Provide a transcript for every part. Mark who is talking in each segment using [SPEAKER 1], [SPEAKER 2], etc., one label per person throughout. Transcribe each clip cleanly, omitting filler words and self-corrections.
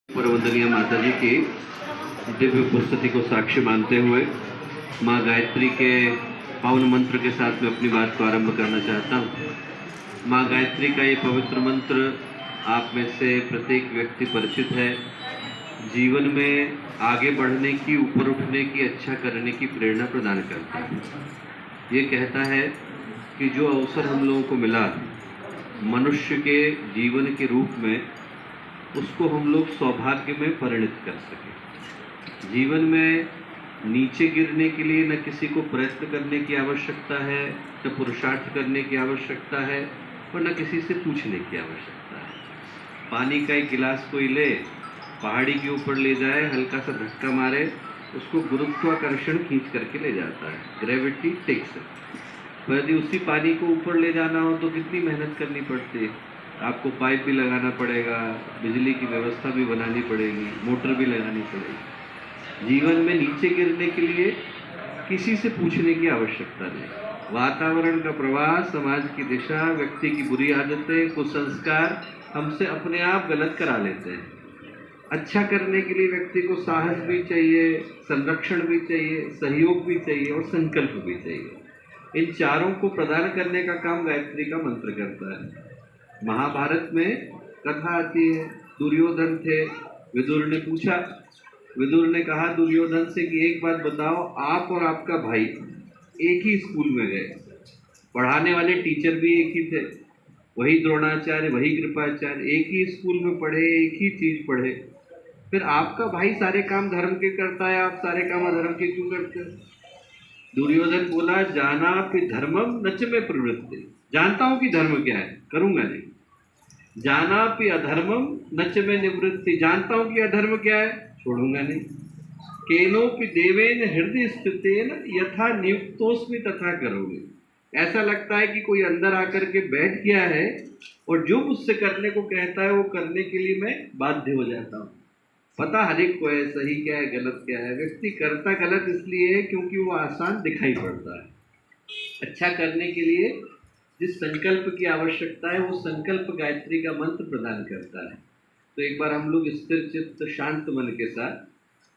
[SPEAKER 1] परवंदनीय माता जी की दिव्य उपस्थिति को साक्षी मानते हुए माँ गायत्री के पावन मंत्र के साथ मैं अपनी बात को आरंभ करना चाहता हूँ। माँ गायत्री का ये पवित्र मंत्र आप में से प्रत्येक व्यक्ति परिचित है। जीवन में आगे बढ़ने की, ऊपर उठने की, अच्छा करने की प्रेरणा प्रदान करता है। ये कहता है कि जो अवसर हम लोगों को मिला मनुष्य के जीवन के रूप में, उसको हम लोग सौभाग्य में परिणत कर सकें। जीवन में नीचे गिरने के लिए न किसी को प्रयत्न करने की आवश्यकता है, न पुरुषार्थ करने की आवश्यकता है और न किसी से पूछने की आवश्यकता है। पानी का एक गिलास कोई ले, पहाड़ी के ऊपर ले जाए, हल्का सा धक्का मारे, उसको गुरुत्वाकर्षण खींच करके ले जाता है, ग्रेविटी टेक्स इट। पर यदि उसी पानी को ऊपर ले जाना हो तो कितनी मेहनत करनी पड़ती है। आपको पाइप भी लगाना पड़ेगा, बिजली की व्यवस्था भी बनानी पड़ेगी, मोटर भी लगानी पड़ेगी। जीवन में नीचे गिरने के लिए किसी से पूछने की आवश्यकता नहीं। वातावरण का प्रवाह, समाज की दिशा, व्यक्ति की बुरी आदतें, कुसंस्कार हमसे अपने आप गलत करा लेते हैं। अच्छा करने के लिए व्यक्ति को साहस भी चाहिए, संरक्षण भी चाहिए, सहयोग भी चाहिए और संकल्प भी चाहिए। इन चारों को प्रदान करने का काम गायत्री का मंत्र करता है। महाभारत में कथा आती है, दुर्योधन थे, विदुर ने पूछा, विदुर ने कहा दुर्योधन से कि एक बात बताओ, आप और आपका भाई एक ही स्कूल में गए, पढ़ाने वाले टीचर भी एक ही थे, वही द्रोणाचार्य, वही कृपाचार्य, एक ही स्कूल में पढ़े, एक ही चीज पढ़े, फिर आपका भाई सारे काम धर्म के करता है, आप सारे काम अधर्म के क्यों करते हैं? दुर्योधन बोला, जाना कि धर्मम नच में प्रवृत्ति, जानता हूं कि धर्म क्या है, करूंगा नहीं। जाना कि अधर्मम नच में निवृत्ति, जानता हूं कि अधर्म क्या है, छोड़ूंगा नहीं। केनोपि देवेन हृदय स्थितेन यथा नियुक्तोस्मि तथा करोगे। ऐसा लगता है कि कोई अंदर आकर के बैठ गया है और जो मुझसे करने को कहता है वो करने के लिए मैं बाध्य हो जाता हूँ। पता हर एक को है सही क्या है, गलत क्या है। व्यक्ति करता गलत इसलिए है क्योंकि वो आसान दिखाई पड़ता है। अच्छा करने के लिए जिस संकल्प की आवश्यकता है वो संकल्प गायत्री का मंत्र प्रदान करता है। तो एक बार हम लोग स्थिर चित्त शांत मन के साथ,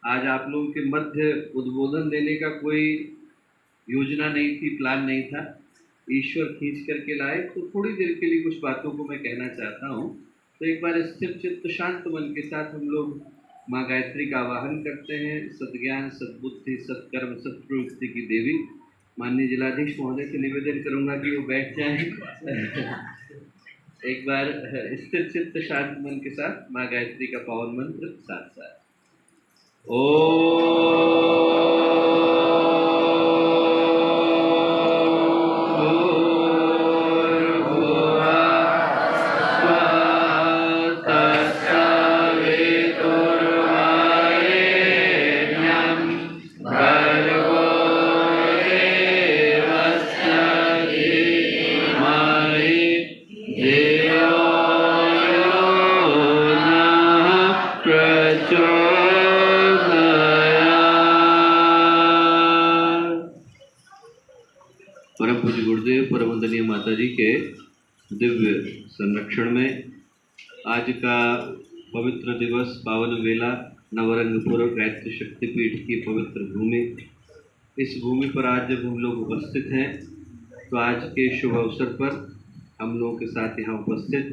[SPEAKER 1] आज आप लोगों के मध्य उद्बोधन देने का कोई योजना नहीं थी, प्लान नहीं था, ईश्वर खींच करके लाए, तो थोड़ी देर के लिए कुछ बातों को मैं कहना चाहता हूँ। तो एक बार स्थिर चित्त शांत मन के साथ हम लोग माँ गायत्री का आवाहन करते हैं। सद्ज्ञान, सद्बुद्धि, सत्कर्म, सत्प्रवृत्ति की देवी माननीय जिलाधीश महोदय से निवेदन करूंगा कि वो बैठ जाएं। एक बार स्थिर चित्त शांत मन के साथ माँ गायत्री का पावन मंत्र साथ साथ। परम पूज्य गुरुदेव परमवंदनीय माता जी के दिव्य संरक्षण में आज का पवित्र दिवस, पावन वेला, नवरंगपुर गायत्री शक्तिपीठ की पवित्र भूमि। इस भूमि पर आज जब हम लोग उपस्थित हैं तो आज के शुभ अवसर पर हम लोगों के साथ यहाँ उपस्थित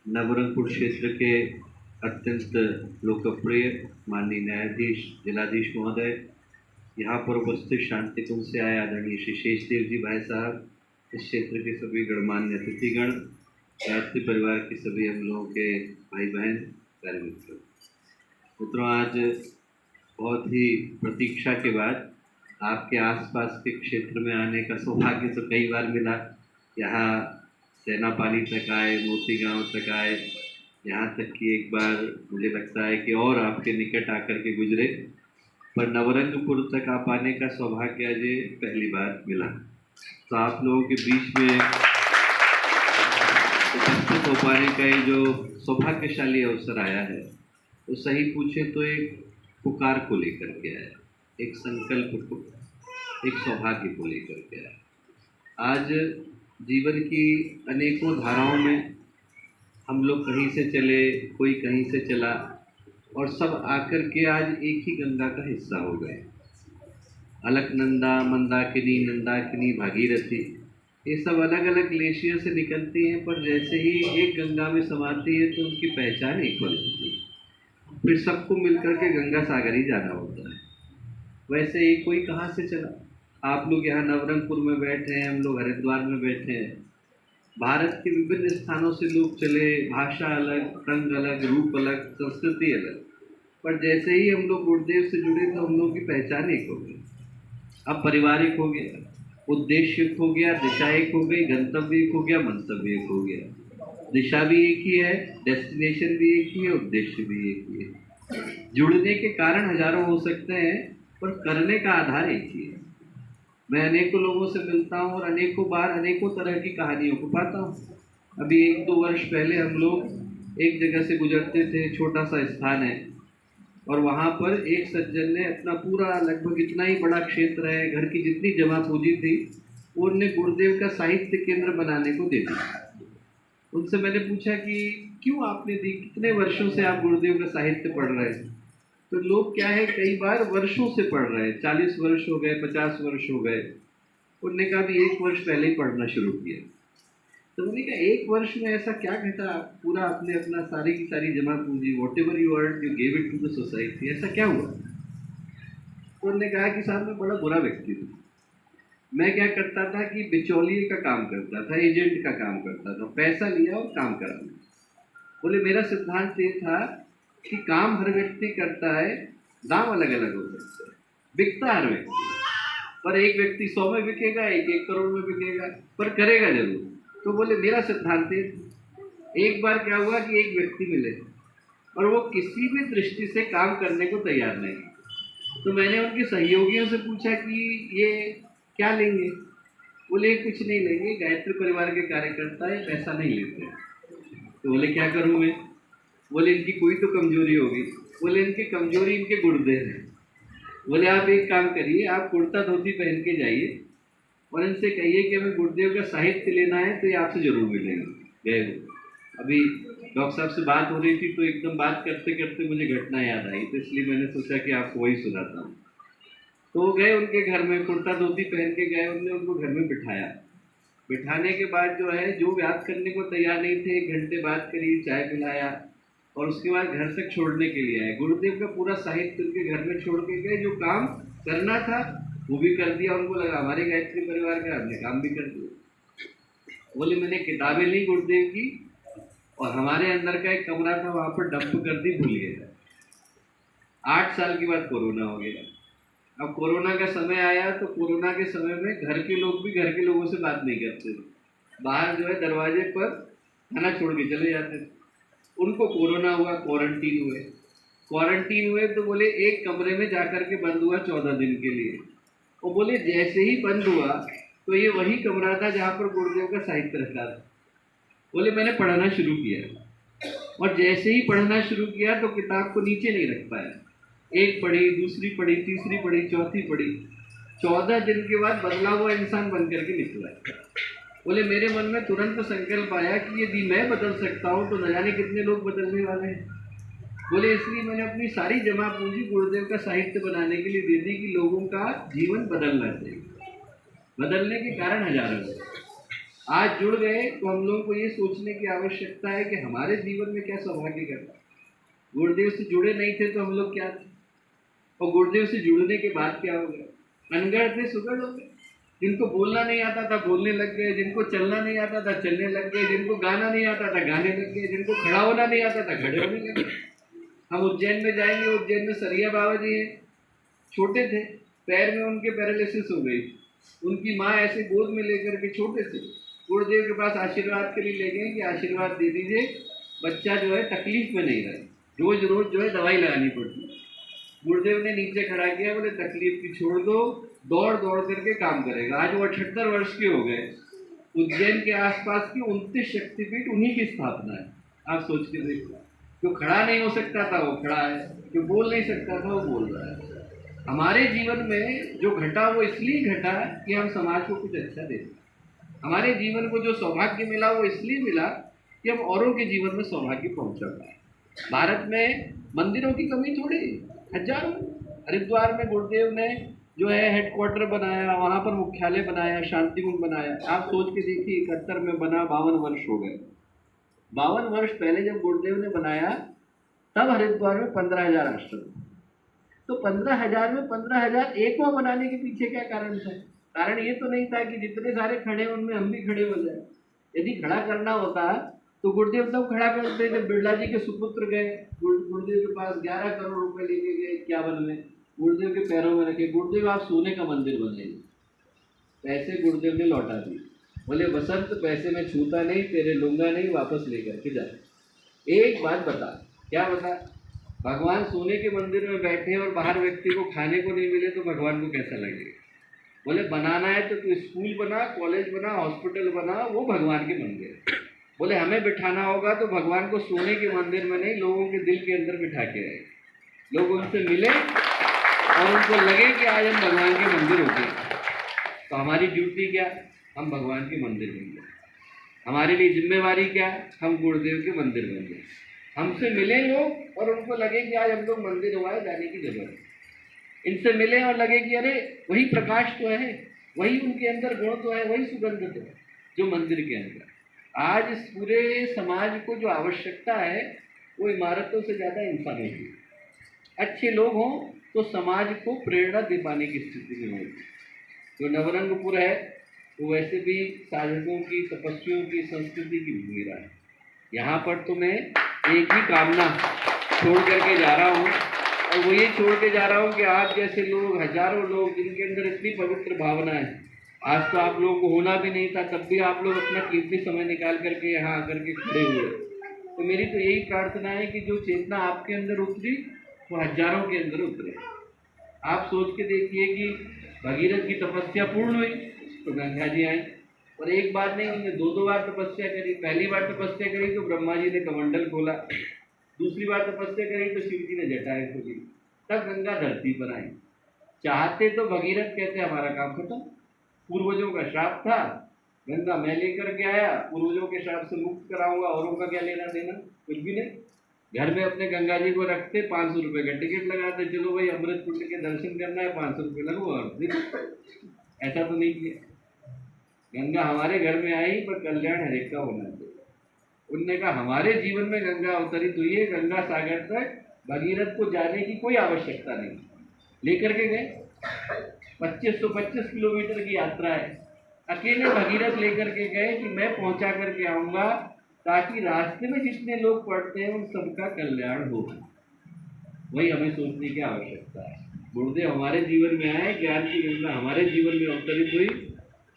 [SPEAKER 1] नवरंगपुर क्षेत्र के अत्यंत लोकप्रिय माननीय न्यायाधीश, जिलाधीश महोदय, यहाँ पर उपस्थित शांति कुंज से आए आदरणीय श्री शेषदेव जी भाई साहब, इस क्षेत्र के सभी गणमान्य अतिथिगण, गायत्री परिवार के सभी हम लोगों के भाई बहन, प्यारे मित्रों, आज बहुत ही प्रतीक्षा के बाद आपके आसपास के क्षेत्र में आने का सौभाग्य तो कई बार मिला। यहाँ सेनापाली तक आए, मोती गांव तक आए, यहाँ तक कि एक बार मुझे लगता है कि और आपके निकट आकर के गुजरे, पर नवरंगपुर तक आ पाने का सौभाग्य आज पहली बार मिला। तो आप लोगों के बीच में उपस्थित हो पाने का ये जो सौभाग्यशाली अवसर आया है, वो सही पूछे तो एक पुकार को लेकर के आया, एक संकल्प को, एक सौभाग्य को लेकर के आया। आज जीवन की अनेकों धाराओं में हम लोग कहीं से चले, कोई कहीं से चला, और सब आकर के आज एक ही गंगा का हिस्सा हो गए। अलकनंदा, मंदाकिनी, नंदाकिनी, भागीरथी, ये सब अलग अलग ग्लेशियर से निकलती हैं, पर जैसे ही एक गंगा में समाती है तो उनकी पहचान एक हो जाती है। फिर सबको मिलकर के गंगा सागर ही जाना होता है। वैसे ही कोई कहाँ से चला। आप लोग यहाँ नवरंगपुर में बैठे हैं, हम लोग हरिद्वार में बैठे हैं। भारत के विभिन्न स्थानों से लोग चले, भाषा अलग, रंग अलग, रूप अलग, संस्कृति अलग, पर जैसे ही हम लोग गुरुदेव से जुड़े तो हम लोग की पहचान एक हो गई। अब पारिवारिक हो गया, उद्देश्य एक हो गया, दिशा एक हो गई, गंतव्य एक हो गया, मंतव्य एक हो गया। दिशा भी एक ही है, डेस्टिनेशन भी एक ही है, उद्देश्य भी एक ही है। जुड़ने के कारण हजारों हो सकते हैं, पर करने का आधार एक ही है। मैं अनेकों लोगों से मिलता हूँ और अनेकों बार अनेकों तरह की कहानियों को पाता हूँ। अभी 1-2 वर्ष पहले हम लोग एक जगह से गुजरते थे, छोटा सा स्थान है, और वहाँ पर एक सज्जन ने अपना पूरा लगभग इतना ही बड़ा क्षेत्र है, घर की जितनी जमा पूंजी थी, उनने गुरुदेव का साहित्य केंद्र बनाने को दे दिया। उनसे मैंने पूछा कि क्यों आपने दी, कितने वर्षों से आप गुरुदेव का साहित्य पढ़ रहे हैं? तो लोग क्या है, कई बार वर्षों से पढ़ रहे हैं, 40 वर्ष हो गए, 50 वर्ष हो गए। उन्होंने कहा भी 1 वर्ष पहले ही पढ़ना शुरू किया। तो मैंने कहा 1 वर्ष में ऐसा क्या घटा, पूरा आपने अपना सारी की सारी जमा पूंजी, whatever you earn you give it to the society, ऐसा क्या हुआ? तो उन्होंने कहा कि साहब मैं बड़ा बुरा व्यक्ति हूँ। मैं क्या करता था कि बिचौलिए का काम करता था, एजेंट का काम करता था, पैसा लिया और काम कराना। बोले मेरा सिद्धांत ये था कि काम हर व्यक्ति करता है, दाम अलग अलग हो सकते हैं, बिकता हर व्यक्ति, पर एक व्यक्ति 100 में बिकेगा, एक 1 करोड़ में बिकेगा, पर करेगा जरूर। तो बोले मेरा सिद्धांत है। एक बार क्या हुआ कि एक व्यक्ति मिले और वो किसी भी दृष्टि से काम करने को तैयार नहीं। तो मैंने उनके सहयोगियों से पूछा कि ये क्या लेंगे? बोले कुछ नहीं लेंगे, गायत्री परिवार के कार्यकर्ता है, पैसा नहीं लेते। तो बोले क्या करूँ मैं? बोले इनकी कोई तो कमजोरी होगी। बोले इनकी कमजोरी इनके गुरुदेव हैं। बोले आप एक काम करिए, आप कुर्ता धोती पहन के जाइए और इनसे कहिए कि हमें गुरुदेव का साहित्य लेना है, तो ये आपसे जरूर मिलेंगे। गए अभी डॉक्टर साहब से बात हो रही थी, तो एकदम बात करते करते मुझे घटना याद आई, तो इसलिए मैंने सोचा कि आपको वही सुनाता हूँ। तो गए उनके घर में, कुर्ता धोती पहन के गए, उन्होंने उनको घर में बिठाया। बिठाने के बाद जो है, जो बात करने को तैयार नहीं थे, 1 घंटे बात करी, चाय पिलाया और उसके बाद घर तक छोड़ने के लिए आए। गुरुदेव का पूरा साहित्य उनके घर में छोड़ के गए। जो काम करना था वो भी कर दिया। उनको लगा हमारे गायत्री परिवार का, हमने काम भी कर दिया। बोले मैंने किताबें ली गुरुदेव की और हमारे अंदर का एक कमरा था, वहाँ पर डंप कर दी, भूल गया। 8 साल के बाद कोरोना हो गया। अब कोरोना का समय आया, तो कोरोना के समय में घर के लोग भी घर के लोगों से बात नहीं करते, बाहर जो है दरवाजे पर खाना छोड़ के चले जाते थे। उनको कोरोना हुआ, क्वारंटीन हुए तो बोले एक कमरे में जाकर के बंद हुआ 14 दिन के लिए। और बोले जैसे ही बंद हुआ तो ये वही कमरा था जहाँ पर गुरुदेव का साहित्य रखा था। बोले मैंने पढ़ना शुरू किया और जैसे ही पढ़ना शुरू किया तो किताब को नीचे नहीं रख पाया। एक पढ़ी, दूसरी पढ़ी, तीसरी पढ़ी, चौथी पढ़ी। 14 दिन के बाद बदला हुआ इंसान बन करके निकला। बोले मेरे मन में तुरंत संकल्प आया कि यदि मैं बदल सकता हूँ तो न जाने कितने लोग बदलने वाले हैं। बोले इसलिए मैंने अपनी सारी जमा पूंजी गुरुदेव का साहित्य बनाने के लिए दे दी कि लोगों का जीवन बदलना चाहिए। बदलने के कारण हजारों लोग आज जुड़ गए, तो हम लोगों को ये सोचने की आवश्यकता है कि हमारे जीवन में क्या सौभाग्य करता। गुरुदेव से जुड़े नहीं थे तो हम लोग क्या थे, और गुरुदेव से जुड़ने के बाद क्या हो गया? अनगढ़ थे, सुगढ़ हो गए। जिनको बोलना नहीं आता था बोलने लग गए, जिनको चलना नहीं आता था चलने लग गए, जिनको गाना नहीं आता था गाने लग गए, जिनको खड़ा होना नहीं आता था खड़े होने लग गए। हम उज्जैन में जाएंगे, उज्जैन में सरिया बाबा जी हैं, छोटे थे, पैर में उनके पैरालिसिस हो गई। उनकी माँ ऐसे गोद में लेकर के, छोटे थे, गुरुदेव के पास आशीर्वाद के लिए ले गए कि आशीर्वाद दे दीजिए, बच्चा जो है तकलीफ में नहीं रहे, रोज रोज जो है दवाई लगानी पड़ती। गुरुदेव ने नीचे खड़ा किया, बोले तकलीफ की छोड़ दो, दौड़ दौड़ करके काम करेगा। आज वो 78 वर्ष के हो गए। उज्जैन के आसपास की 29 शक्तिपीठ उन्हीं की स्थापना है। आप सोच के देखो, जो खड़ा नहीं हो सकता था वो खड़ा है, जो बोल नहीं सकता था वो बोल रहा है। हमारे जीवन में जो घटा वो इसलिए घटा कि हम समाज को कुछ अच्छा दे। हमारे जीवन को जो सौभाग्य मिला वो इसलिए मिला कि हम औरों के जीवन में सौभाग्य पहुंचा पाए। भारत में मंदिरों की कमी थोड़ी, हजारों। हरिद्वार में गुरुदेव ने जो है हेडक्वार्टर बनाया, वहाँ पर मुख्यालय बनाया, शांति कुंज बनाया। आप सोच के देखिए, 71 में बना, 52 वर्ष हो गए। 52 वर्ष पहले जब गुरुदेव ने बनाया तब हरिद्वार में 15,000 आश्रम। तो 15,000 में 15,000 एकवा बनाने के पीछे क्या कारण था? कारण ये तो नहीं था कि जितने सारे खड़े उनमें हम भी खड़े हो जाए। यदि खड़ा करना होता तो गुरुदेव तब खड़ा करते। जब बिरला जी के सुपुत्र गए गुरुदेव के पास, 11 करोड़ रुपए लेके गए 51 में, गुरुदेव के पैरों में रखे, गुरुदेव आप सोने का मंदिर बनाइए। पैसे गुरुदेव ने लौटा दिए, बोले बसंत पैसे में छूता नहीं, तेरे लूंगा नहीं, वापस लेकर के जा। एक बात बता, क्या बता, भगवान सोने के मंदिर में बैठे और बाहर व्यक्ति को खाने को नहीं मिले तो भगवान को कैसा लगेगा? बोले बनाना है तो तू स्कूल बना, कॉलेज बना, हॉस्पिटल बना, वो भगवान के मंदिर है। बोले हमें बिठाना होगा तो भगवान को सोने के मंदिर में नहीं, लोगों के दिल के अंदर बिठा के आए, लोग उनसे मिले और उनको लगे कि आज हम भगवान के मंदिर होते हैं। तो हमारी ड्यूटी क्या? हम भगवान के मंदिर बन गए। हमारे लिए जिम्मेवारी क्या? हम गुरुदेव के मंदिर बन गए। हमसे मिले लोग और उनको लगे कि आज हम लोग मंदिर हुआ है, जाने की जरूरत है। इनसे मिले और लगे कि अरे वही प्रकाश तो है, वही उनके अंदर गुण तो है, वही सुगंध तो है जो मंदिर के अंदर। आज इस पूरे समाज को जो आवश्यकता है वो इमारतों से ज़्यादा इंसानों की। अच्छे लोग हों तो समाज को प्रेरणा दे पाने की स्थिति में होगी। जो नवरंगपुर है वो वैसे भी साधकों की, तपस्वियों की संस्कृति की भूमिका है। यहाँ पर तो मैं एक ही कामना छोड़ करके जा रहा हूँ, और वो ये छोड़ के जा रहा हूँ कि आप जैसे लोग, हजारों लोग जिनके अंदर इतनी पवित्र भावना है, आज तो आप लोगों को होना भी नहीं था, तब भी आप लोग अपना कीमती समय निकाल करके यहाँ आकर के खड़े हुए। तो मेरी तो यही प्रार्थना है कि जो चेतना आपके अंदर उतरी वो हजारों के अंदर उतरे। आप सोच के देखिए कि भगीरथ की तपस्या पूर्ण हुई तो गंगा जी आई, और एक बार नहीं, उन्होंने 2 बार तपस्या करी। पहली बार तपस्या करी तो ब्रह्मा जी ने कमंडल खोला, दूसरी बार तपस्या करी तो शिव जी ने जटाएं खोली, तब गंगा धरती पर आई। चाहते तो भगीरथ कहते हमारा काम खत्म, पूर्वजों का श्राप था, गंगा मैं लेकर के आया, पूर्वजों के श्राप से मुक्त कराऊंगा, औरों का क्या लेना देना, कुछ भी नहीं। घर में अपने गंगा जी को रखते, 500 रुपये का टिकट लगाते, चलो भाई अमृत कुंड के दर्शन करना है, 500 रुपये लगो और ऐसा तो नहीं किया। गंगा हमारे घर में आई पर कल्याण हरेक का होना चाहिए। उनने कहा हमारे जीवन में गंगा अवतरित हुई है, गंगा सागर तक भगीरथ को जाने की कोई आवश्यकता नहीं, लेकर के गए। 2525 किलोमीटर की यात्रा है, अकेले भगीरथ लेकर के गए कि मैं पहुंचा करके आऊँगा ताकि रास्ते में जितने लोग पड़ते हैं उन सबका कल्याण हो। वही हमें सोचने की आवश्यकता है। गुरुदेव हमारे जीवन में आए, ज्ञान की गंगा हमारे जीवन में अवतरित हुई,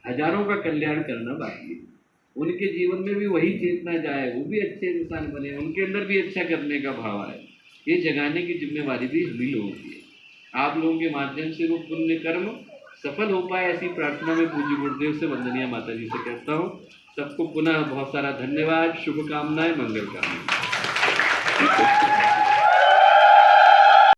[SPEAKER 1] हजारों का कल्याण करना बाकी है। उनके जीवन में भी वही चेतना जाए, वो भी अच्छे इंसान बने, उनके अंदर भी अच्छा करने का भाव आए, ये जगाने की जिम्मेवारी भी हम ही लोगों की है। आप लोगों के माध्यम से वो पुण्य कर्म सफल हो पाए, ऐसी प्रार्थना में पूज्य गुरुदेव से, वंदनीय माता जी से कहता हूँ। सबको पुनः बहुत सारा धन्यवाद, शुभकामनाएं, मंगल कामनाएं।